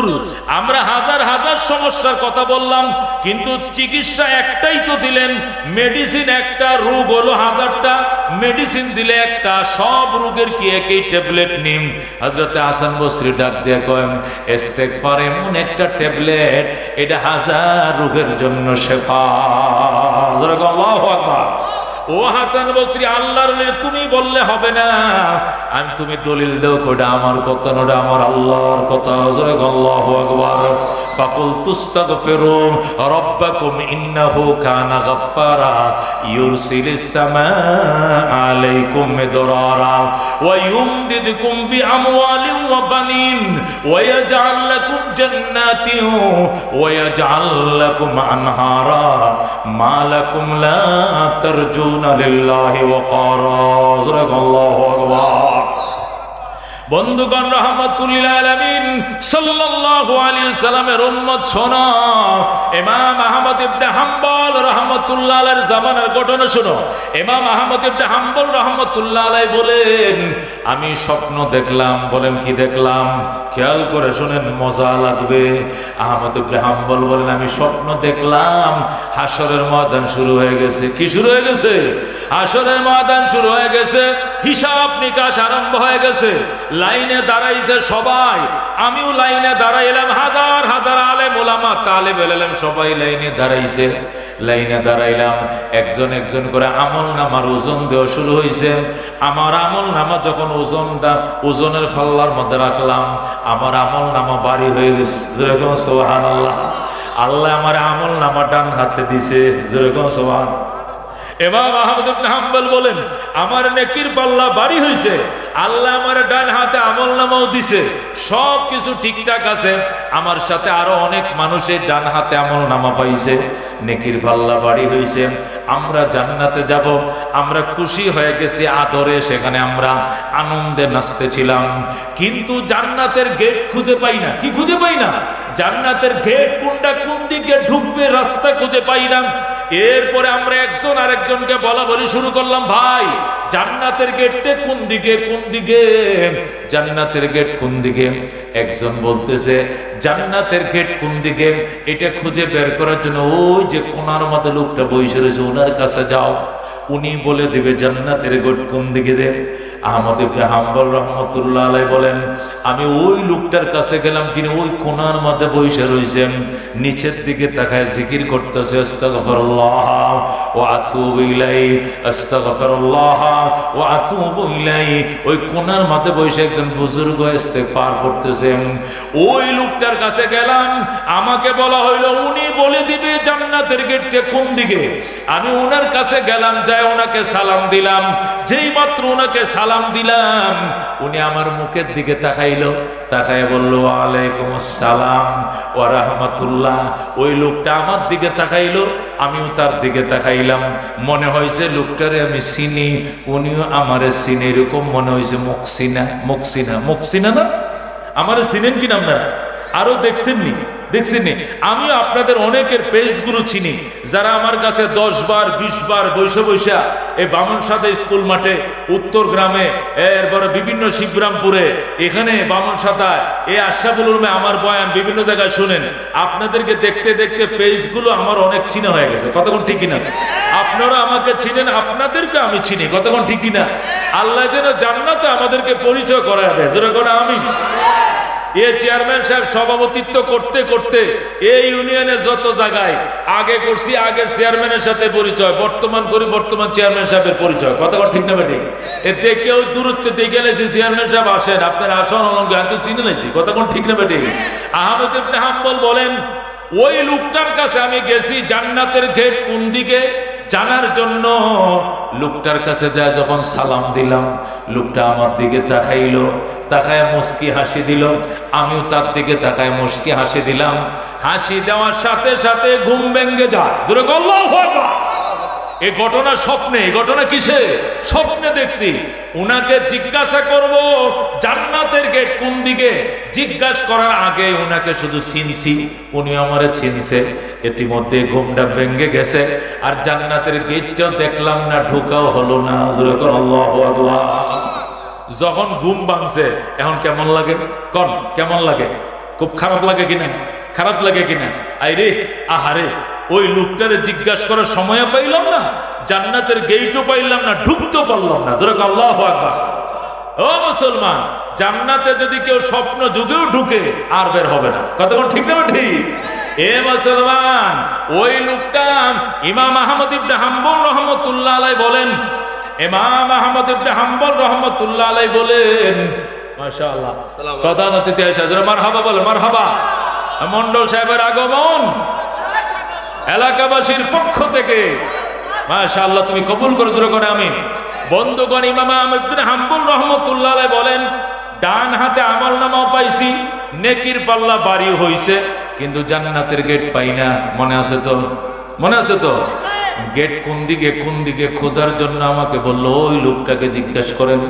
হুজুর আমরা হাজার হাজার সমস্যার কথা বললাম, কিন্তু চিকিৎসা একটাই তো দিলেন, মেডিসিন একটা, রোগ হলো হাজারটা, মেডিসিন দিলে একটা, সব রোগের কি একই ট্যাবলেট নিন? হযরতে হাসান বসরি ডাক দিয়ে কয়, ইস্তেগফার এমন একটা ট্যাবলেট, এটা হাজার রোগের জন্য শেফা। আল্লাহু আকবার। ও হাসান বসরি, আল্লাহর তুমি বললে হবে না, আমি তুমি দলিল দাও, কোটা আমার কথা না, ওটা আমার আল্লাহর কথা। আল্লাহু আকবার। ফাকুলতু আস্তাগফিরু রাব্বাকুম ইন্নাহু কানা গাফফারা ইউরসিলিস সামাআ আলাইকুম মিদরারা ওয়া ইউমদিদকুম বিআমওয়ালিন ওয়া বানিন ওয়া ইয়াজআল লাকুম জান্নাতিন ওয়া ইয়াজআল লাকুম আনহারা মা লাকুম লা তারজুনা লিল্লাহি ওয়াকারা। আল্লাহু আকবার। বন্ধুগণ, রাহমাতুল আলামিন সাল্লাল্লাহু আলাইহি সাল্লামের উম্মত শোনো, ইমাম আহমদ ইবনে হাম্বল রাহমাতুল্লাহ আলাইহির জামানার ঘটনা শোনো। ইমাম আহমদ ইবনে হাম্বল রাহমাতুল্লাহ আলাইহি বলেন, আমি স্বপ্ন দেখলাম। বলেন কি দেখলাম? খেয়াল করে শুনেন, মজা লাগবে। আহমদ ইবনে হাম্বল বলেন, আমি স্বপ্ন দেখলাম হাশরের ময়দান শুরু হয়ে গেছে। কি শুরু হয়ে গেছে? হাশরের ময়দান শুরু হয়ে গেছে, হিসাব নিকাশ আরম্ভ হয়ে গেছে, লাইনে দাঁড়াইছে সবাই, আমিও লাইনে দাঁড়াইলাম, হাজার হাজার আলেম ওলামা তালেব ইলম সবাই লাইনে দাঁড়াইছে। লাইনে দাঁড়াইলাম, একজন একজন করে আমল নামার ওজন দেওয়া শুরু হয়েছে। আমার আমল নামা যখন ওজনের পাল্লার মধ্যে রাখলাম, আমার আমল নামা ভারী হয়ে গেছে। যেরকম সুবহানাল্লাহ। আল্লাহ আমার আমল নামা ডান হাতে দিছে। যেরকম সুবহানাল্লাহ। ইমাম আহমদ ইবনে হাম্বল বলেন, আমার নেকির পাল্লা ভারী হয়েছে, আল্লাহ আমার ডান হাতে আমলনামাও দিছে, সব কিছু ঠিকঠাক আছে। আমার সাথে আরো অনেক মানুষের ডান হাতে আমলনামা পাইছে, নেকির পাল্লা ভারী হয়েছে। আমরা জান্নাতে যাব, আমরা খুশি হয়ে গেছি আদরে, সেখানে আমরা আনন্দে নাচতেছিলাম। কিন্তু জান্নাতের গেট খুঁজে পাই না। কি খুঁজে পাই না? জান্নাতের গেট কোনটা, কোন দিকে ঢুকবে রাস্তা খুঁজে পাই না। এরপরে আমরা একজন আরেকজনকে বলা বলি শুরু করলাম, ভাই জান্নাতের গেটটা কোন দিকে? কোন দিকে জান্নাতের গেট কোন দিকে? একজন বলতেছে জান্নাতের গেট কোন দিকে, এটা খুঁজে বের করার জন্য ওই যে কোনার মধ্যে লোকটা বসে রয়েছে, ওনার কাছে যাও, উনি বলে দিবে জান্নাতের গেট কোন দিকে দে। আহমদ ইবনে হাম্বল রাহমাতুল্লাহ আলাইহি বলেন, আমি ওই লোকটার কাছে গেলাম যিনি ওই কোনার মধ্যে বসে রয়েছেন, নিচের দিকে তাকায় জিকির করতেছে, আস্তাগফিরুল্লাহ ওয়া আতুবু ইলাইহি, আস্তাগফিরুল্লাহ ওয়া আতুবু ইলাইহি। ওই কোনার মধ্যে বসে একজন বুজুর্গ ইস্তেগফার করতেছেন। ওই লোকটার কাছে গেলাম, আমাকে বলা হইলো উনি বলে দিবে জান্নাতের গেটটা কোন দিকে। আমি ওনার কাছে গেলাম, যায় ওনাকে সালাম দিলাম। যেই মাত্র ওনাকে সালাম দিলাম, উনি আমার মুখের দিকে তাকাইলো, তাকায় বলল, ওয়ালাইকুম আসসালাম ওয়া রাহমাতুল্লাহ। ওই লোকটা আমার দিকে তাকাইলো, আমিও তার দিকে তাকাইলাম। মনে হয়েছে লোকটারে আমি চিনি, উনিও আমারে চিনি, এরকম মনে হয়েছে। মুকসিনা, মুকসিনা, মুকসিনা না? আমারে চিনেন কিনা আপনারা? আরো দেখছেননি? দেখছেন? আমিও আপনাদের অনেকের পেজগুলো চিনি, যারা আমার কাছে 10 বার 20 বার বৈশা বৈশা এই বামনসাদা স্কুল মাঠে, উত্তর গ্রামে, এরপরে বিভিন্ন শিবরামপুরে, এখানে বামনসাদা, এই আশরাফুল উলুমে আমার বয়ান বিভিন্ন জায়গায় শুনেন। আপনাদেরকে দেখতে দেখতে পেজগুলো আমার অনেক চিনা হয়ে গেছে। কতক্ষণ ঠিক কিনা? আপনারা আমাকে চিনেন, আপনাদেরকে আমি চিনি। কতক্ষণ ঠিক কিনা? আল্লাহ যেন জান্নাতে আমাদেরকে পরিচয় করায় দেয়। জোরে করে আমিন। এই চেয়ারম্যান সাহেব সভাপতিত্ব করতে করতে এই ইউনিয়নে যত জায়গায় আগে করছি, আগে চেয়ারম্যানের সাথে পরিচয়, বর্তমান করি বর্তমান চেয়ারম্যান সাহেবের পরিচয়। কতক্ষণ ঠিক না বেটি? এতে কেউ দূরত্বে দিয়ে গেলেছি, চেয়ারম্যান সাহেব আসেন, আপনার আসন অলঙ্গ আমি তো চিনে নিয়েছি। কতক্ষণ ঠিক না বেটি? আহমদ ইবনে হাম্বল বলেন, ওই লোকটার কাছে আমি গেছি জান্নাতের গেট কোন দিকে জানার জন্য। লোকটার কাছে যা যখন সালাম দিলাম, লোকটা আমার দিকে তাকাইলো, তাকায় মুস্কি হাসি দিল, আমিও তার দিকে তাকায় মুস্কি হাসি দিলাম। হাসি দেওয়ার সাথে সাথে ঘুম ভেঙে যায়। দূরে আল্লাহু আকবার। এই ঘটনা স্বপ্নে, এই ঘটনা কিসে? স্বপ্নে দেখছি। উনাকে জিজ্ঞাসা করব জান্নাতের গেট কোন দিকে, জিজ্ঞাসা করার আগে উনাকে শুধু চিনছি, উনি আমারে চিনছে। ইতিমধ্যে ঘুমটা ভেঙে গেছে, আর জান্নাতের গেটটাও দেখলাম না, ঢোকাও হলো না। আল্লাহু আকবার। যখন ঘুম ভাঙছে এখন কেমন লাগে? কোন কেমন লাগে? খুব খারাপ লাগে কিনা? খারাপ লাগে কিনা? আরে আহারে, ওই লোকটারে জিজ্ঞাসা করার সময় পাইলাম না, জান্নাতের গেটও পাইলাম না, ঢুকতে পারলাম না। জোরে আল্লাহু আকবার। ও মুসলমান, জান্নাতে যদি কেউ স্বপ্ন যুগেও ঢুকে আর বের হবে না। কতক্ষণ ঠিক না ঠিক? এ মুসলমান, ওই লোকটা ইমাম আহমদ ইবনে হাম্বল রাহমাতুল্লাহ আলাইহি বলেন, ইমাম আহমদ ইবনে হাম্বল রাহমাতুল্লাহ আলাইহি বলেন, মাশাআল্লাহ, প্রধান অতিথি এসেছে, মারহাবা বলে, মারহাবা। মন্ডল সাহেবের আগমন এলাকাবাসীর পক্ষ থেকে, মাশাআল্লাহ, তুমি কবুল করেছো করে আমিন। বন্ধুগণ, ইমাম আহমদ ইবনে হাম্বল রাহমাতুল্লাহ আলাইহি বলেন, ডান হাতে আমলনামাও পাইছি, নেকির পাল্লা বাড়ি হইছে, কিন্তু জান্নাতের গেট পাই না। মনে আছে তো? মনে আছে তো? গেট কোন দিকে খোঁজার জন্য আমাকে বললো, ওই লোকটাকে জিজ্ঞাসা করেন।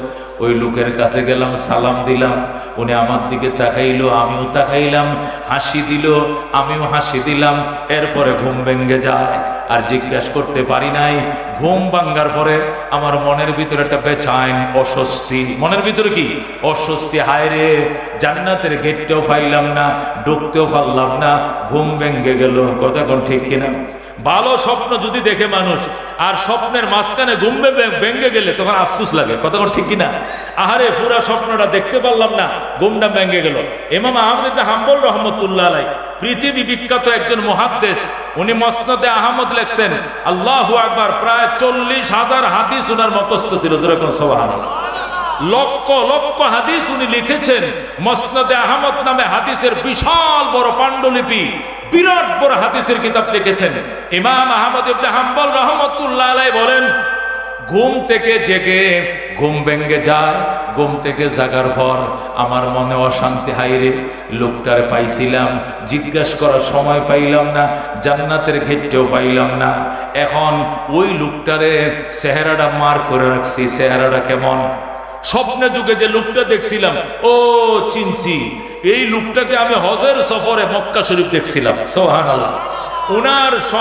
ওই লোকের কাছে গেলাম, সালাম দিলাম, উনি আমার দিকে তাকাইলো, আমিও তাকাইলাম, হাসি দিল, আমিও হাসি দিলাম। এরপরে ঘুম ভেঙে যায়, আর জিজ্ঞাসা করতে পারি নাই। ঘুম ভাঙ্গার পরে আমার মনের ভিতরে একটা বেচাইন অস্বস্তি। মনের ভিতরে কি অস্বস্তি? হায় রে, জান্নাতের গেটটাও পাইলাম না, ঢুকতেও পারলাম না, ঘুম ভেঙে গেল। কথা কোন ঠিক কিনা? ভালো স্বপ্ন যদি দেখে মানুষ, আর স্বপ্নের মাঝখানে ঘুম ভেঙে গেলে তখন আফসোস লাগে। কতক্ষণ ঠিক কিনা? আহারে, পুরা স্বপ্নটা দেখতে পারলাম না, ঘুমটা ভেঙে গেল। ইমাম আহমদ ইবনে হাম্বল রাহমাতুল্লাহ আলাইহি পৃথিবী বিখ্যাত একজন মুহাদ্দিস, উনি মুসনাদে আহমদ লেখছেন। আল্লাহু আকবার, প্রায় 40,000 হাদিস উনার মুখস্থ ছিল। যেরকম সুবহানাল্লাহ, লক্ষ লক্ষ হাদিস উনি লিখেছেন। মুসনাদে আহমদ নামে হাদিসের বিশাল বড় পাণ্ডুলিপি, বিরাট বড় হাদিসের কিতাব লিখেছেন। ইমাম আহমদ ইবনে হাম্বল রাহমাতুল্লাহ আলাইহি বলেন, ঘুম থেকে জেগে ঘুম ভেঙে যায়, ঘুম থেকে জাগার পর আমার মনে অশান্তি। হাইরে, লোকটারে পাইছিলাম, জিজ্ঞাসা করার সময় পাইলাম না, জান্নাতের গেটটাও পাইলাম না। এখন ওই লোকটারে চেহারাটা মার করে রাখছি। চেহারাটা কেমন? স্বপ্নে যুগে যে লোকটা দেখছিলাম, ও চিনছি, এই লোকটাকে আমি হজের সফরে মক্কা শরীফ দেখছিলাম। সুবহানাল্লাহ।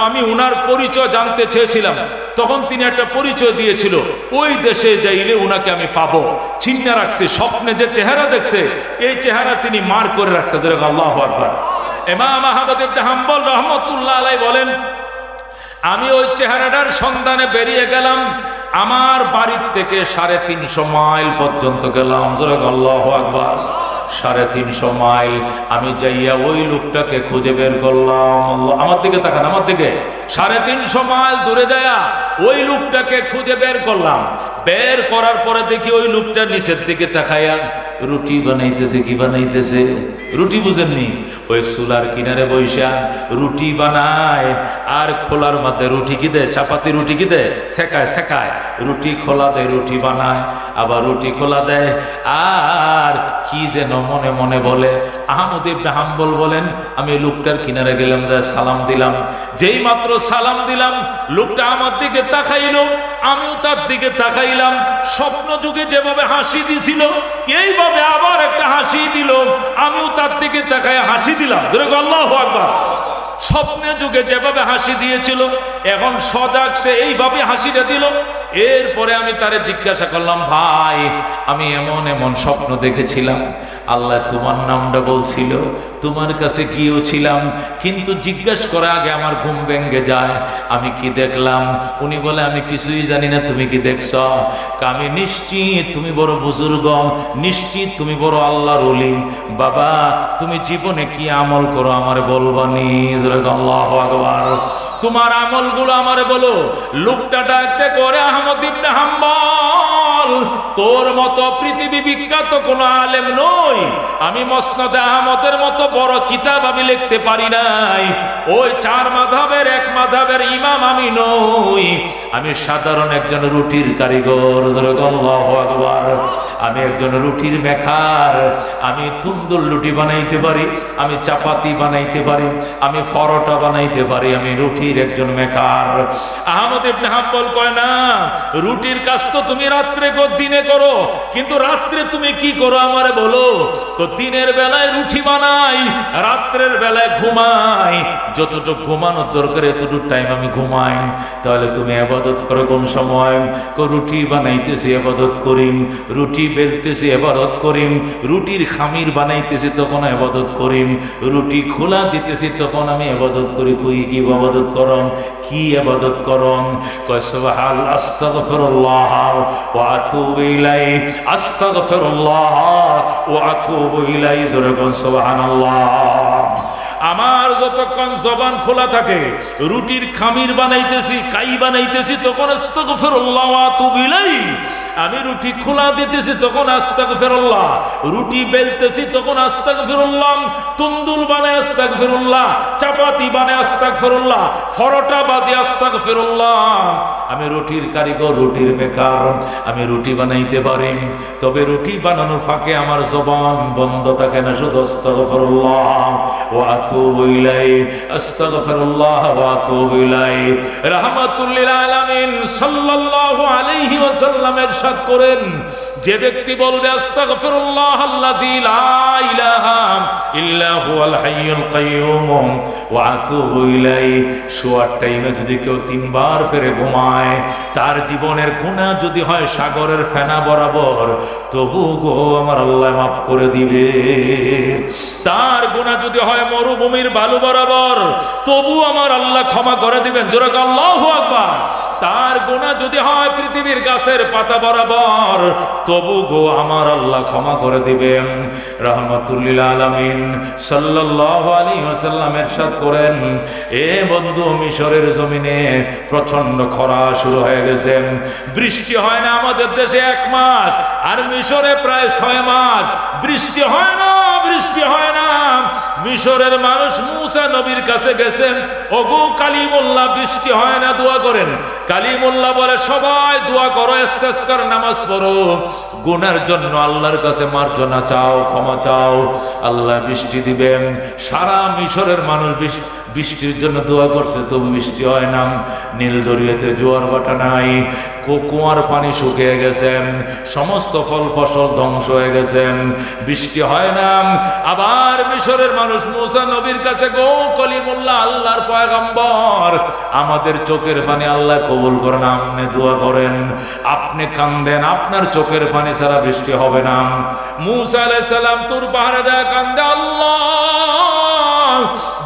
আমি উনার পরিচয় জানতে চেয়েছিলাম, তখন তিনি একটা পরিচয় দিয়েছিল, ওই দেশে যাইলে উনাকে আমি পাবো। চিন্তা রাখছি, স্বপ্নে যে চেহারা দেখছে, এই চেহারা তিনি মার করে রাখছে। আল্লাহু আকবার। ইমাম আহমদ ইবনে হাম্বল রাহমাতুল্লাহ আলাইহি বলেন, আমি ওই চেহারাটার সন্ধানে বেরিয়ে গেলাম। আমার বাড়ির থেকে 350 মাইল পর্যন্ত গেলাম। আল্লাহু আকবার। 350 মাইল আমি যাইয়া ওই লোকটাকে খুঁজে বের করলাম। আমার দিকে তাকান, আমার দিকে। 350 মাইল দূরে যাইয়া ওই লোকটাকে খুঁজে বের করলাম। বের করার পরে দেখি ওই লোকটা নিচের দিকে তাকাইয়া রুটি বানাইতেছে। কি বানাইতেছে? রুটি বুঝেননি? ওই চুলার কিনারে বৈশা রুটি বানায়, আর খোলার মধ্যে রুটি কি দেয়, চাপাতি রুটি কি দেয়, সেকায় রুটি খোলা দেয়, রুটি বানায়, আবার রুটি খোলা দেয়। আর কি যেন মনে মনে বলে। আহমদ ইবনে হাম্বল বলেন, আমি লোকটার কিনারে গেলাম, যা সালাম দিলাম। যেই মাত্র সালাম দিলাম, লোকটা আমার দিকে তাকাইলো, আমিও তার দিকে তাকাইলাম। স্বপ্ন যুগে যেভাবে হাসি দিছিল, এইভাবে আবার একটা হাসি দিল, আমিও তার দিকে তাকাই হাসি দিলাম। আল্লাহু আকবার। স্বপ্নে যুগে যেভাবে হাসি দিয়েছিল, এখন সজাগ সে এইভাবে হাসিটা দিল। এরপরে আমি তারে জিজ্ঞাসা করলাম, ভাই, আমি এমন এমন স্বপ্ন দেখেছিলাম, আল্লাহ তোমার নামটা বলছিল, তোমার কাছে গিয়েছিলাম, কিন্তু জিজ্ঞাসা করার আগে আমার ঘুম ভেঙে যায়। আমি কি দেখলাম? উনি বলে, আমি কিছুই জানি না, তুমি কি দেখছ? আমি নিশ্চিত তুমি বড় বুজুর্গ, নিশ্চিত তুমি বড় আল্লাহর ওলি। বাবা, তুমি জীবনে কি আমল করো আমারে বলবানি? আল্লাহু আকবার। তোমার আমলগুলো আমারে বলো। লোকটা ডাকতে করে, আহমদ ইবনে হাম্বল, তোর মতো পৃথিবী বিখ্যাত কোন আলেম নই, আমি মুসনাদে আহমদের মতো বড় কিতাব আমি লিখতে পারি নাই, ওই 4 মাযহাবের এক মাযহাবের ইমাম আমি নই, আমি সাধারণ একজন রুটির কারিগর। আল্লাহু আকবার। আমি একজন রুটির মেকার। আমি তুন্দুল রুটি বানাইতে পারি, আমি চাপাতি বানাইতে পারি, আমি পরোটা বানাইতে পারি, আমি রুটির একজন মেকার। আহমদ ইবনে হাম্বল কয়, না, রুটির কাজ তো তুমি রাত্রে দিনে করো, কিন্তু রাত্রে তুমি কি করো আমারে বলো। দিনের বেলায় রুটি বানাই, রাত্রের বেলায় ঘুমাই, যতটুকু ঘুমানোর দরকার এতটুকু টাইম আমি ঘুমাই। তাহলে তুমি ইবাদত করো কোন সময়? রুটি বানাইতেছি ইবাদত করিম, রুটি বেলতেছি ইবাদত করিম, রুটির খামির বানাইতেছি তখন ইবাদত করিম, রুটি খোলা দিতেছি তখন আমি ইবাদত করি। কই কি ইবাদত করম? কি ইবাদত করম? কয় সুবহানাল্লাহ, আস্তাগফিরুল্লাহ ওয়া আতুবু ইলাইহি, আস্তাগফিরুল্লাহ ওয়া আতুবু ইলাইহি। জোরে কোন সুবহানাল্লাহ। আমার যতক্ষণ জবান খোলা থাকে, রুটির খামির বানাইতেছি, কাই বানাইতেছি, তখন আস্তাগফিরুল্লাহ ওয়া আতুবু ইলাইহি। আমি রুটি খোলা দিতেছি তখন আস্তাগফিরুল্লাহ, রুটি বেলতেছি তখন আস্তাগফিরুল্লাহ, তুন্দুল বানায় আস্তাগফিরুল্লাহ, চাপাতি বানায় আস্তাগফিরুল্লাহ, পরোটা বাজে আস্তাগফিরুল্লাহ। আমি রুটির কারিগর, রুটির মেকার, আমি রুটি বানাইতে পারি, তবে রুটি বানানোর ফাঁকে আমার জবান বন্ধ থাকে না, শুধু আস্তাগফিরুল্লাহ ওয়া আতুবু ইলাইহি, আস্তাগফিরুল্লাহ ওয়া আতুবু ইলাইহি। রাহমাতুল লিল আলামিন সাল্লাল্লাহু আলাইহি ওয়াসাল্লাম ইরশাদ করেন, যে ব্যক্তি বলবে আস্তাগফিরুল্লাহ আল্লাযী লা ইলাহা ইল্লা হুয়াল হাইয়ুল কাইয়্যুম ওয়া আতুবু ইলাইহি, শোয়ার টাইমে যদি কেউ 3 বার ফিরে ঘুমায়, তার জীবনের গুনাহ যদি হয় সাগরের ফেনা বরাবর, তবু গো আমার আল্লাহ মাফ করে দিবে। তার গুনাহ যদি হয় মরুভূমির বালু বরাবর, তবু আমার আল্লাহ ক্ষমা করে দিবেন। জোরে আল্লাহু আকবার। তার গুনাহ যদি হয় পৃথিবীর গাছের পাতা বরাবর, তবু গো আমার আল্লাহ ক্ষমা করে দিবেন। রাহমাতুল লিল আলামিন সাল্লাল্লাহু আলাইহি ওয়াসাল্লাম ইরশাদ করেন, এ বন্ধু, মিশরের জমিনে প্রচন্ড খরা শুরু হয়ে গেছে, বৃষ্টি হয় না। আমাদের দেশে 1 মাস, আর মিশরে প্রায় 6 মাস বৃষ্টি হয় না, বৃষ্টি হয় না। মিশরের মানুষ মুসা নবীর কাছে গেছেন, ওগো কালিমুল্লাহ, বৃষ্টি হয় না, দোয়া করেন। কালিমুল্লাহ বলে, সবাই দোয়া করো, ইস্তেসকার নামাজ পড়ো, গুনার জন্য আল্লাহর কাছে মার্জনা চাও, ক্ষমা চাও, আল্লাহ বৃষ্টি দিবেন। সারা মিশরের মানুষ বৃষ্টির জন্য দোয়া করছে, তবু বৃষ্টি হয় না। নীল দরিয়াতে জোয়ার ভাটা নাই, কুয়ার পানি শুকিয়ে গেছেন, সমস্ত ফল ফসল ধ্বংস হয়ে গেছেন, বৃষ্টি হয় না। আবার মিশরের মানুষ মুসা নবীর কাছে, গো কলিমুল্লাহ, আল্লাহর পয়গম্বর, আমাদের চোখের পানি আল্লাহ কবুল করেন, আপনি দোয়া করেন, আপনি কান্দেন, আপনার চোখের পানি ছাড়া বৃষ্টি হবে না। মুসা আলাইহিস সালাম তুর পাহাড়ে যায় কান্দে, আল্লাহ,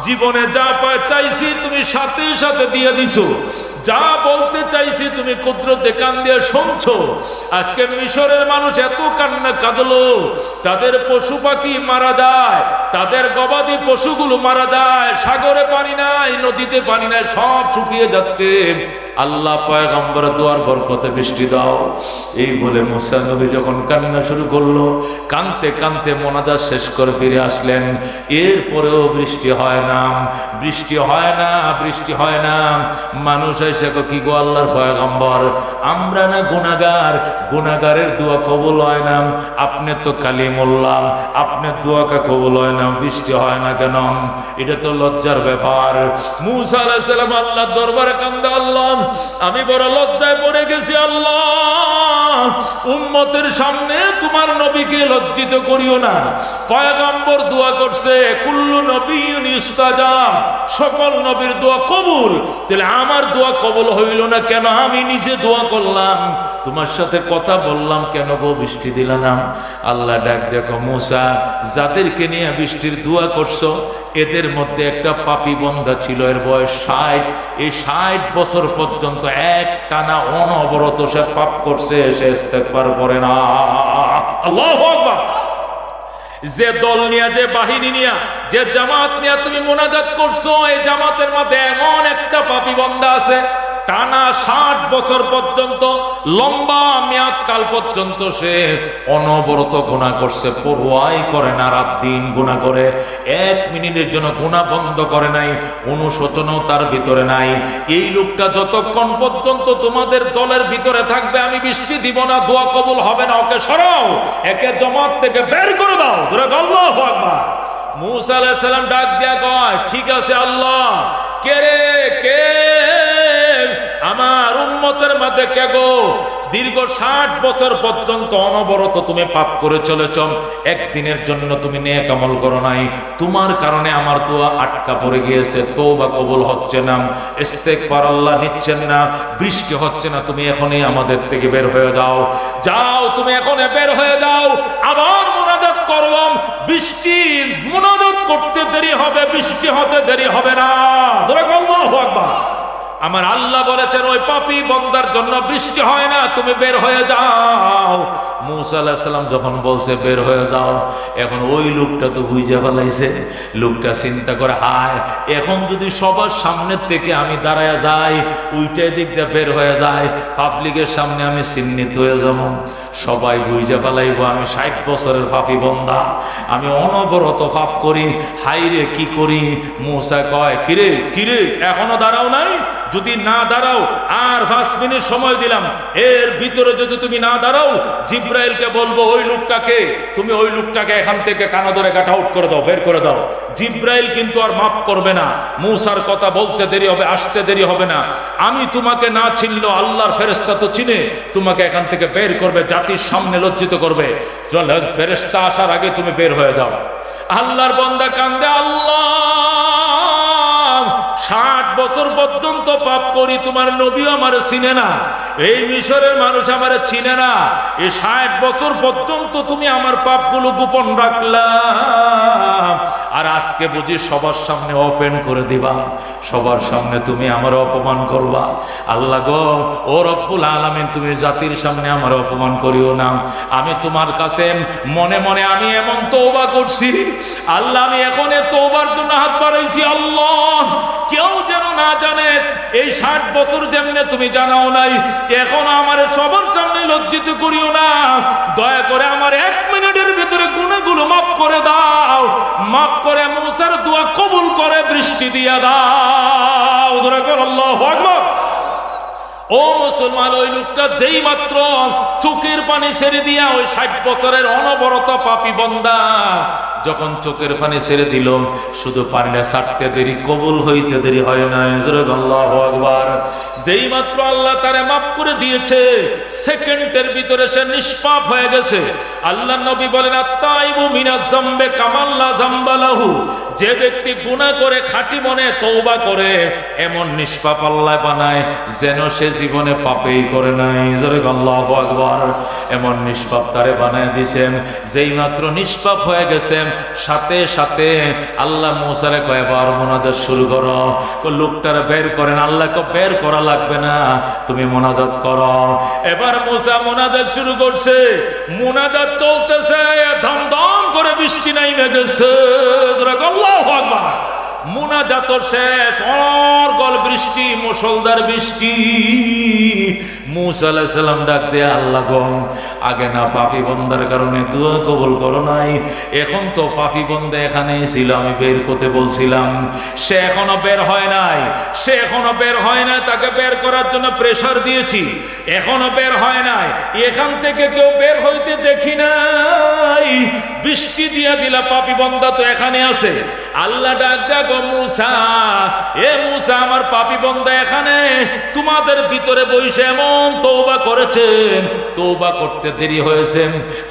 জীবনে যা চাইছি তুমি সাথে সাথে দিয়ে দিছো, যা বলতে চাইছি তুমি কুদরতে কান দিয়ে শুনছো। আজকে মিশরের মানুষ এত কান্না কাঁদলো, তাদের পশু পাখি মারা যায়, তাদের গবাদি পশুগুলো মারা যায়, সাগরে পানি নাই, নদীতে পানি নাই, সব শুকিয়ে যাচ্ছে। আল্লাহ পয়গম্বর দোয়ার বরকতে বৃষ্টি দাও। এই বলে মুসা নবী যখন কান্না শুরু করলো, কানতে কানতে মোনাজাত শেষ করে ফিরে আসলেন। এরপরেও বৃষ্টি হয় না, বৃষ্টি হয় না, বৃষ্টি হয় না। মানুষ এসে কি গো আল্লাহর পয়গম্বর, আমরা না গুনাহগার, গুনাহগারের দোয়া কবুল হয় না, আপনি তো কালিমুল্লাহ, আপনার দোয়াকে কবুল হয় না, বৃষ্টি হয় না কেন? এটা তো লজ্জার ব্যাপার। মুসা আলাইহিস সালাম আল্লাহর দরবারে কান্দে, আল্লাহ, আমি বড় লজ্জায় পড়ে গেছি, আল্লাহ, উম্মতের সামনে তোমার নবীকে লজ্জিত করিও না। পয়গম্বর দোয়া করছে, কুল্লু নবিয়্যিন ইস্তাজাব, সকল নবীর দোয়া কবুল, তাহলে আমার দোয়া কবুল হইল না কেন? আমি নিজে দোয়া করলাম, তোমার সাথে কথা বললাম, কেন গো বৃষ্টি দিলা না? আল্লাহ ডাক, দেখো মুসা, যাদেরকে নিয়ে বৃষ্টির দোয়া করছো, এদের মধ্যে একটা পাপী বান্দা ছিল, এর বয়স 60। এই 60 বছর পর্যন্ত এক টানা অনবরত সে পাপ করছে, সে ইস্তেগফার করে না। আল্লাহু আকবার। যে দল নিয়ে, যে বাহিনী নিয়ে, যে জামাত নিয়ে তুমি মোনাজাত করছো, এই জামাতের মধ্যে এমন একটা পাপী বান্দা আছে, টানা 60 বছর পর্যন্ত, লম্বা মেয়াদ কাল পর্যন্ত সে অনবরত গুনাহ করছে, পরোয়াই করে না, রাত দিন গুনাহ করে, 1 মিনিটের জন্য গুনাহ বন্ধ করে নাই, অনুশোচনাও তার ভিতরে নাই। এই লোকটা যতক্ষণ পর্যন্ত তোমাদের দলের ভিতরে থাকবে, আমি বৃষ্টি দিব না, দোয়া কবুল হবে না, ওকে সরাও, একে জামাত থেকে বের করে দাও। আল্লাহু আকবার। মুসা আলাইহিস সালাম ডাক দিয়া কয়, ঠিক আছে আল্লাহ, কে রে কে? আমার উম্মতের মাঝে কে গো দীর্ঘ 60 বছর পর্যন্ত অনবরত তুমি পাপ করে চলেছ, একদিনের জন্য তুমি নেক আমল করো নাই, তোমার কারণে আমার দোয়া আটকা পড়ে গিয়েছে, তওবা কবুল হচ্ছে না, ইস্তেগফার আল্লাহ নিচ্ছেন না, বৃষ্টি হচ্ছে না, তুমি এখনই আমাদের থেকে বের হয়ে যাও, যাও তুমি এখন বের হয়ে যাও, আবার মুনাজাত করলাম, বৃষ্টি মুনাজাত করতে দেরি হবে, বৃষ্টি হতে দেরি হবে না। আল্লাহু আকবার। আমার আল্লাহ বলেছেন ওই পাপী বান্দার জন্য বৃষ্টি হয় না, তুমি বের হয়ে যাও। মূসা আলাইহিস সালাম যখন বলছে বের হয়ে যাও, এখন ওই লোকটা তো বুঝে ফেলাইছে, লোকটা চিন্তা করে হায় এখন যদি সবার সামনের থেকে আমি দাঁড়ায় যাই, উল্টে দিক দিয়ে বের হয়ে যায়, পাবলিকের সামনে আমি চিহ্নিত হয়ে যাব, সবাই বুঝে ফেলাইব আমি 60 বছরের পাপী বান্দা, আমি অনবরত পাপ করি, হাইরে কি করি। মূসা কয় কিরে কিরে এখনো দাঁড়াও নাই? যদি না দাঁড়াও আর 5 মিনিট সময় দিলাম, এর ভিতরে যদি তুমি না দাঁড়াও জিব্রাইলকে বলবো ওই লোকটাকে, তুমি ওই লোকটাকে এখান থেকে কানা ধরে কাট আউট করে দাও, বের করে দাও। জিব্রাইল কিন্তু আর মাফ করবে না, মূসার কথা বলতে দেরি হবে, আসতে দেরি হবে না। আমি তোমাকে না চিনলেও আল্লাহর ফেরেশতা তো চিনে, তোমাকে এখান থেকে বের করবে, জাতির সামনে লজ্জিত করবে, ফেরেশতা আসার আগে তুমি বের হয়ে যাও। আল্লাহর বান্দা কান্দে, আল্লাহ 60 বছর পর্যন্ত পাপ করি, তোমার নবী আমার চিনে না, এই মিশরের মানুষ আমার চিনে না, এই 60 বছর পর্যন্ত তুমি আমার পাপগুলো গোপন রাখলা, আর আজকে বুঝি সবার সামনে ওপেন করে দিবা, সবার সামনে তুমি আমার অপমান করবা। আল্লাহ গো ও রব্বুল আলামিন, তুমি জাতির সামনে আমার অপমান করিও না। আমি তোমার কাছে মনে মনে আমি এমন তওবা করছি, আল্লাহ আমি এখন তওবার জন্য হাত বাড়াইছি, আল্লাহ কেউ যেন না জানে এই 60 বছর যেমনে তুমি জানাও নাই, এখন আমার সবার সামনে লজ্জিত করিও না, দয়া করে আমার 1 মিনিটের ভিতরে গুনাহগুলো মাফ করে দাও, মাফ করে মূসার দোয়া কবুল করে বৃষ্টি দিয়া দাও। আল্লাহু আকবার। ও মুসলমান, ওই লোকটা যেই মাত্র চোখের পানি ছেড়ে দিয়া ওই 60 বছরের অনবরত পাপী বান্দা যখন চোখের পানি ছেড়ে দিল, শুধু পানিটা ছাড়তে দেরি, কবুল হইতে দেরি হয় না। আল্লাহু আকবার। যেই মাত্র আল্লাহ তারে মাফ করে দিয়েছে, সেকেন্ডের ভিতরে সে নিষ্পাপ হয়ে গেছে। আল্লাহ নবী বলেন আত-তাইবু মিনাজ যামবে কামান লা যামবা লাহু, যে ব্যক্তি গুনাহ করে খাঁটি মনে তওবা করে, এমন নিষ্পাপ আল্লাহ বানায় যেন সে জীবনে পাপেই করে নাই। আল্লাহু আকবার। এমন নিষ্পাপ তারে বানায় দিয়েছেন, যেই মাত্র নিষ্পাপ হয়ে গেছেন, সাথে সাথে আল্লাহ মূসারে কয় এবার মুনাজাত শুরু করো। লোকটারে বের করেন, আল্লাহ কয় বের করা লাগবে না, তুমি মুনাজাত করো। এবার মূসা মুনাজাত শুরু করছে, মুনাজাত চলতেছে, ধমধম করে বৃষ্টি নাইমে গেছে। আল্লাহু আকবার। মুনাজাত শেষ, অনর্গল বৃষ্টি, মুষলধার বৃষ্টি। মূসা আলাইহিস সালাম ডাক দিয়ে, আল্লাহ গো আগে না পাপী বান্দার কারণে দোয়া কবুল করো নাই, এখন তো পাপী বান্দা এখানেই ছিল, আমি বের করতে বলছিলাম, সে এখনো বের হয় নাই, সে এখনো বের হয় নাই, তাকে বের করার জন্য প্রেসার দিয়েছি, এখনো বের হয় নাই, এখান থেকে কেউ বের হইতে দেখি নাই, বৃষ্টি দিয়া দিলা, পাপী বান্দা তো এখানে আছে। আল্লাহ ডাক দেখো মূসা, এ মূসা আমার পাপী বান্দা এখানে তোমাদের ভিতরে বসে এমন তওবা করেছেন, তওবা করতে দেরি হয়েছে,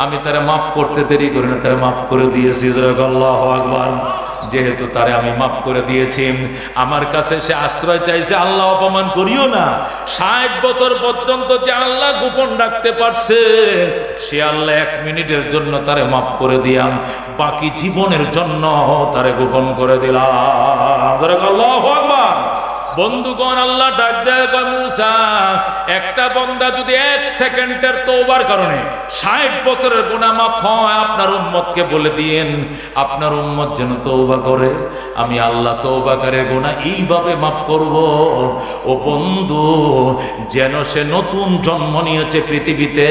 আমি তারে মাফ করতে দেরি করি না, তারে মাফ করে দিয়েছি। আল্লাহু আকবার। যেহেতু তারে আমি মাফ করে দিয়েছি, আমার কাছে সে আশ্রয় চাইছে, আল্লাহ অপমান করিও না। 60 বছর পর্যন্ত যে আল্লাহ গোপন রাখতে পারছে, সে আল্লাহ 1 মিনিটের জন্য তারে মাফ করে দিলাম, বাকি জীবনের জন্য তারে গোপন করে দিলাম। আল্লাহু আকবার। বন্ধুগণ, আল্লাহ ডাক দেয় মূসা, একটা বান্দা যদি 1 সেকেন্ডের তওবার কারণে 60 বছরের গুনাহ মাফ হয়, আপনার উম্মতকে বলে দিয়েন, আপনার উম্মত যেন তওবা করে, আমি আল্লাহ তওবাকারীর গুনাহ এইভাবে মাফ করব। ও বন্ধু, যেন সে নতুন জন্ম নিয়েছে পৃথিবীতে,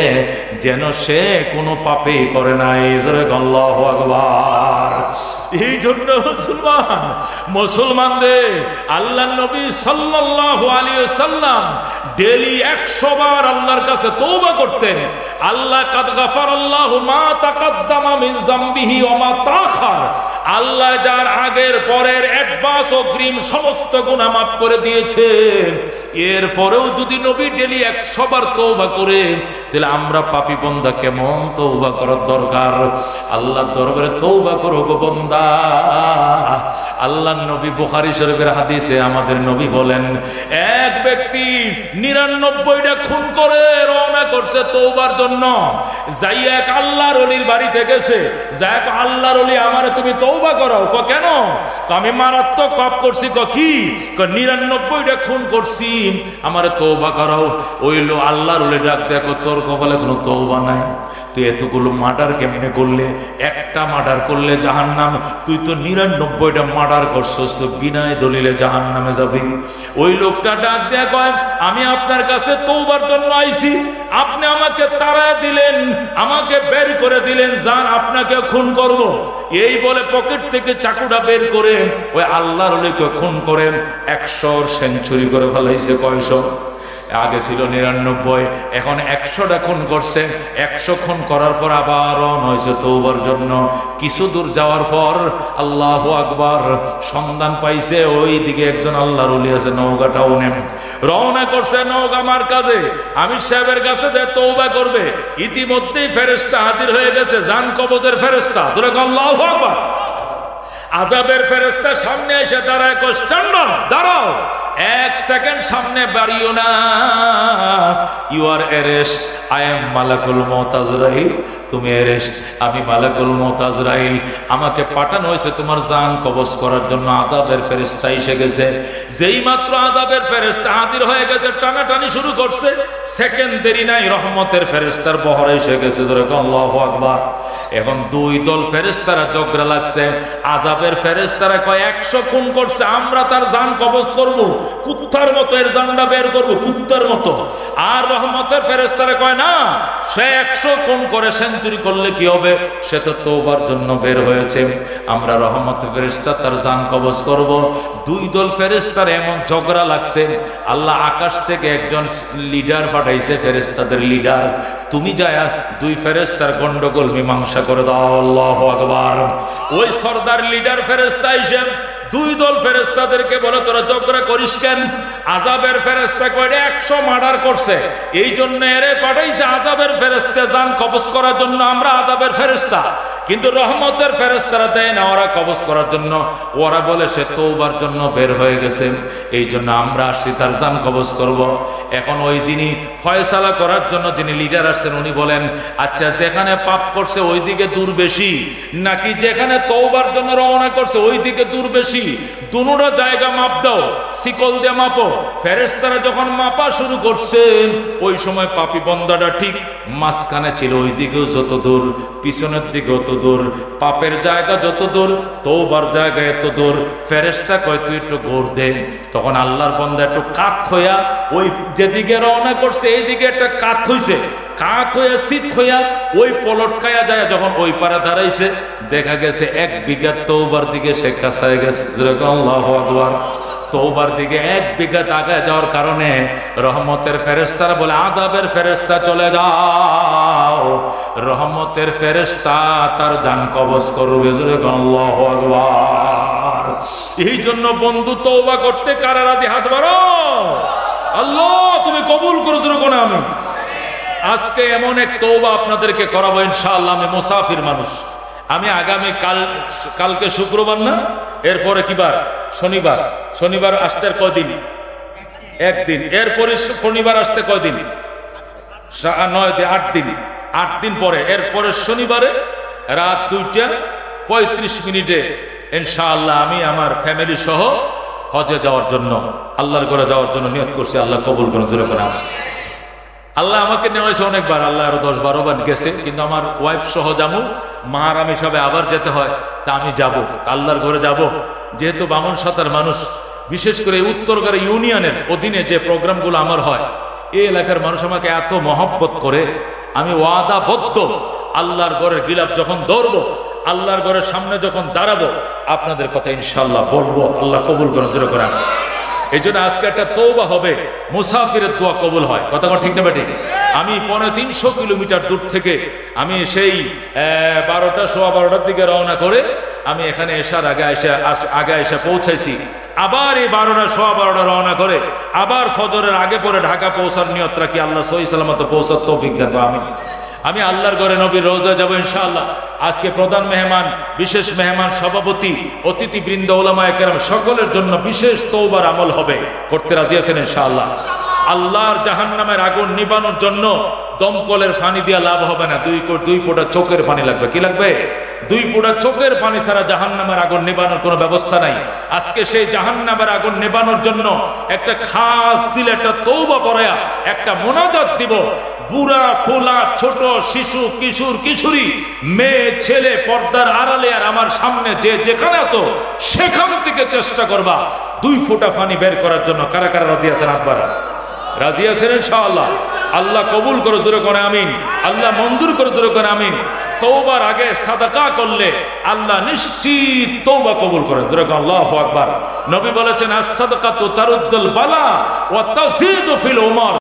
যেন সে কোনো পাপেই করে নাই। আল্লাহু আকবার। এই জন্য মুসলমানদের আল্লাহ নবী সাল্লাল্লাহু আলাইহি ওয়াসাল্লাম ডেইলি 100 বার আল্লাহর কাছে তওবা করতেন। আল্লাহ কাদ গাফারাল্লাহু মা তাকাদ্দামা মিন যামবিহি ওয়া মা তাখার, আল্লাহ যার আগের পরের অ্যাডভান্স অগ্রিম সমস্ত গুনাহ মাফ করে দিয়েছেন। এরপরেও যদি নবী ডেইলি 100 বার তওবা করেন, তাহলে আমরা পাপী বান্দা কেমন তওবা করার দরকার। আল্লাহর দরবারে তওবা করো গো বান্দা। আল্লাহর নবী বুখারী শরীফের হাদিসে আমাদের নবী বলেন, এক ব্যক্তি 99টা খুন করে রওনা করছে তওবার জন্য। যাইয়া এক আল্লাহর ওলির বাড়িতে গেছে, যাক আল্লাহর ওলি আমারে তুমি তওবা করাও। কেন? আমি মারাত্মক পাপ করছি। কি? 99টা খুন করছি, আমারে তওবা করাও। ওইলো আল্লাহর ওলি ডাক দেখো, তোর কপালে কোনো তওবা নাই। তুই এতগুলো মার্ডার কেমনে করলে? একটা মার্ডার করলে জাহান্নাম, তুই তো 99টা মার্ডার করছস, তো বিনা দলিলে জাহান্নামে যাবি। ওই লোকটা ডাক দেয়া কয়, আমি আপনার কাছে তওবার জন্য আইছি, আপনি আমাকে তাড়ায় দিলেন, আমাকে বের করে দিলেন, যান আপনাকে খুন করব। এই বলে পকেট থেকে চাকুটা বের করে ওই আল্লাহর ওলিকে খুন করেন। 100 সেঞ্চুরি করে ফেলাইছে। কয়শো? আগে ছিল 99, এখন 100টা খুন করছে। 100 খুন করার পর আবার রওনা হয়েছে তওবার জন্য। কিছু দূর যাওয়ার পর আল্লাহু আকবার, সন্ধান পাইছে ওই দিকে একজন আল্লাহর ওলি আছে, নওগাঁটাও নেন। রওনা করছে নওগাঁ মার্কাজে আমির সাহেবের কাছে যে তওবা করবে। ইতিমধ্যেই ফেরেশতা হাজির হয়ে গেছে, জান কবজের ফেরেশতা। ধরে আল্লাহু আকবার। আযাবের ফেরেশতা সামনে এসে দাঁড়ায়, স্ট্যান্ড আপ, দাঁড়াও, 1 সেকেন্ড সামনে বাড়িও না। You are arrest, I am মালাকুল মউত আজরাইল। তুমি অ্যারেস্ট, আমি মালাকুল মউত আজরাইল। আমাকে পাঠানো হয়েছে তোমার জান কবজ করার জন্য। আযাবের ফেরেশতা এসে গেছে। যেই মাত্র আযাবের ফেরেশতা হাজির হয়ে গেছে, টানাটানি শুরু করছে। সেকেন্ড দেরি নাই, রহমতের ফেরেশতার বহর এসে গেছে। আল্লাহু আকবার। এখন দুই দল ফেরেশতারা ঝগড়া লাগছে। আযাবের ফেরেশতারা কয় 100 খুন করছে, আমরা তার জান কবজ করব, কুত্তার মতো এর জানটা বের করব, কুত্তার মতো। আর রহমতের ফেরেশতারা কয় না, সে 100 খুন করে সেঞ্চুরি করলে কি হবে, সে তো তওবার জন্য বের হয়েছে, আমরা রহমতের ফেরেশতা তার জান কবজ করব। দুই দল ফেরেশতার এমন ঝগড়া লাগছে। আল্লাহ আকাশ থেকে একজন লিডার পাঠাইছে, ফেরেশতাদের লিডার। তুমি যায় দুই ফেরেশতার গন্ডগোল মীমাংসা করে দাও। আল্লাহু আকবার। ওই সরদার লিডার ফেরেশতা এসে দুই দল ফেরেশতাদেরকে বলে, তোরা ঝগড়া করিস কেন? আযাবের ফেরেশতা কয় 100 মার্ডার করছে, এই জন্য এরে পাঠাইছে আযাবের ফেরেশতা জান কবজ করার জন্য। আমরা আযাবের ফেরেশতা, কিন্তু রহমতের ফেরেশতারা দেয় না, ওরা কবজ করার জন্য। ওরা বলে সে তওবার জন্য বের হয়ে গেছে, এই জন্য আমরা আসছি তার জান কবজ করব। এখন ওই যিনি ফয়সালা করার জন্য যিনি লিডার আসছেন, উনি বলেন, আচ্ছা যেখানে পাপ করছে ওই দিকে দূর বেশি, নাকি যেখানে তওবার জন্য রওনা করছে ওই দিকে দূর বেশি? দুটো জায়গা মাপ দাও, শিকল দিয়ে মাপো। ফেরেশতারা যখন মাপা শুরু করছেন, ওই সময় পাপী বান্দাটা ঠিক মাঝখানে ছিল। ওই দিকেও যত দূর, পিছনের দিকেও তত দূর, পাপের জায়গা যত দূর, তওবার জায়গা এত দূর। ফেরেশতা কয় তুই একটু ঘোর দে। তখন আল্লাহর বান্দা একটু কাত হইয়া ওই যেদিকে রওনা করছে এই দিকে একটা কাত হইছে, কাত হইয়া শীত হইয়া ওই পলটকায়া যায়। যখন ওই পারে দাঁড়াইছে, দেখা গেছে 1 বিঘা তওবার দিকে সে কাছায় গেছে। আল্লাহু আকবার। তওবার দিকে 1 বিঘা আগায় যাওয়ার কারণে রহমতের ফেরেশতারা বলে, আযাবের ফেরেশতা চলে যাও, রহমতের ফেরেশতা তার জান কবজ করবে। আল্লাহু আকবার। এই জন্য বন্ধু, তওবা করতে কারা রাজি? হাত বাড়ো। আল্লাহ তুমি কবুল করো। না আমি আজকে এমন এক তওবা আপনাদেরকে করাবো ইনশাআল্লাহ। আমি মুসাফির মানুষ, আমি আগামী কালকে শুক্রবার না, এরপরে কি বার? শনিবার। শনিবার আসতে কয়দিন? 1 দিন। এরপরে শনিবার আসতে কয়দিন? 9 দিন, 8 দিন। 8 দিন পরে, এরপরে শনিবারে রাত 2:35 ইনশাআল্লাহ আমি আমার ফ্যামিলি সহ হজে যাওয়ার জন্য, আল্লাহর ঘরে যাওয়ার জন্য নিয়ত করছি। আল্লাহ কবুল করুন। জোরে করে আল্লাহ আমাকে নেওয়া হয়েছে অনেকবার, আল্লাহ আরো 10-12 বার গেছে, কিন্তু আমার ওয়াইফ সহ যাবো, মাহারাম হিসাবে আবার যেতে হয়, তা আমি যাব, আল্লাহর ঘরে যাব। যেহেতু বামন সাতার মানুষ, বিশেষ করে উত্তরগাড়া ইউনিয়নের অধীনে যে প্রোগ্রামগুলো আমার হয়, এই এলাকার মানুষ আমাকে এত মহব্বত করে, আমি ওয়াদাবদ্ধ আল্লাহর ঘরের গিলাফ যখন ধরবো, আল্লাহর ঘরের সামনে যখন দাঁড়াবো আপনাদের কথা ইনশাআল্লাহ বলবো। আল্লাহ কবুল করুন, জোরে করেন। এই জন্য আজকে একটা তওবা হবে, মুসাফিরের দোয়া কবুল হয়। কথা ঠিক না বেঠিক? আমি 350 কিলোমিটার দূর থেকে আমি সেই 12টা সোয়া 12টার দিকে রওনা করে আমি এখানে এসার আগে এসে পৌঁছাইছি। আবার এই 12টা সোয়া 12টা রওনা করে আবার ফজরের আগে পরে ঢাকা পৌঁছার নিয়ত রাখি। আল্লাহ সহি সালামত পৌঁছার তৌফিক দেন। আমি আল্লাহর ঘরে নবীর রওজায় যাব ইনশাআল্লাহ। আজকে প্রধান মেহমান, বিশেষ মেহমান, সভাপতি, অতিথিবৃন্দ, ওলামায়ে কেরাম সকলের জন্য বিশেষ তওবার আমল হবে। করতে রাজি আছেন ইনশাআল্লাহ? আল্লাহর জাহান্নামের আগুন নিবানোর জন্য দমকলের পানি দিয়া লাভ হবে না, দুই ফোঁটা চোখের পানি লাগবে। কি লাগবে? 2 ফোঁটা চোখের পানি ছাড়া জাহান্নামের আগুন নিবানোর কোনো ব্যবস্থা নাই। আজকে সেই জাহান্নামের আগুন নিবানোর জন্য একটা খাস দিলে একটা তওবা পড়ায়া একটা মোনাজাত দিব। বুড়া ফোলা ছোট শিশু কিশোর কিশোরী মেয়ে ছেলে পর্দার আড়ালে আর আমার সামনে যে যেখানে আছো সেখান থেকে চেষ্টা করবা 2 ফোঁটা পানি বের করার জন্য। কারা কারা রাজি আছেন? আকবারা রাজি আছেন ইনশাআল্লাহ? আল্লাহ কবুল করে, জোরে করে আমিন। আল্লাহ মঞ্জুর করে, জোরে করে আমিন। তওবার আগে সাদাকা করলে আল্লাহ নিশ্চিত তওবা কবুল করেন, জোরে করে আল্লাহু আকবার। নবী বলেছেন, আস-সাদাকাতু তারুদ্দুল বালা ওয়া তাজিদু ফিল উমর।